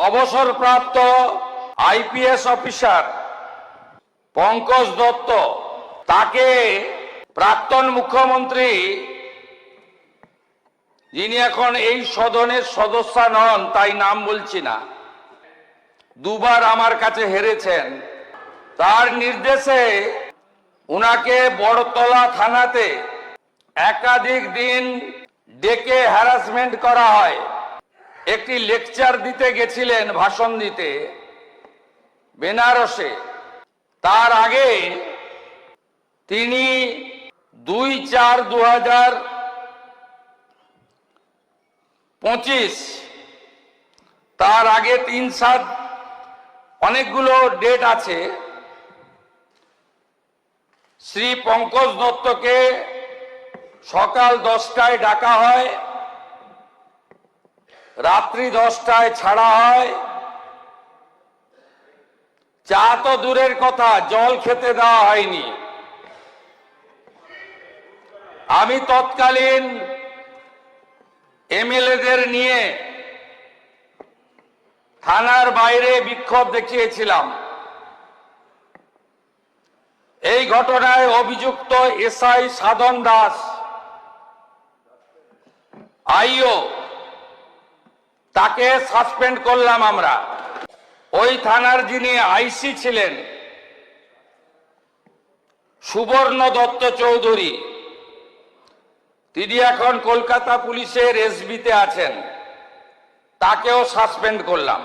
অবসরপ্রাপ্ত IPS officer Pankaj Dutta, তাকে প্রাক্তন মুখ্যমন্ত্রী, যিনি এখন এই সদনের সদস্য নন তাই নাম বলছি না, দুবার আমার কাছে হেরেছেন, তার নির্দেশে উনাকে বড়তলা থানাতে একাধিক দিন ডেকে হ্যারাসমেন্ট করা হয়। একটি লেকচার দিতে গেছিলেন, ভাষণ দিতে বেনারসে। তার আগে তিনি 2/4/2025, তার আগে 3/7, অনেকগুলো ডেট আছে, শ্রী পঙ্কজ দত্তকে সকাল 10টায় ডাকা হয়, রাত্রি 10টায় ছাড়া হয়। চা তো দূরের কথা, জল খেতে দেওয়া হয়নি। আমি তৎকালীন এমএলএদের নিয়ে থানার বাইরে বিক্ষোভ দেখিয়েছিলাম। এই ঘটনায় অভিযুক্ত এসআই সাধন দাস, আইও, তাকে সাসপেন্ড করলাম আমরা। ওই থানার যিনি আইসি ছিলেন সুবর্ণ দত্ত চৌধুরী, তিনি এখন কলকাতা পুলিশের এসবিতে আছেন, তাকেও সাসপেন্ড করলাম।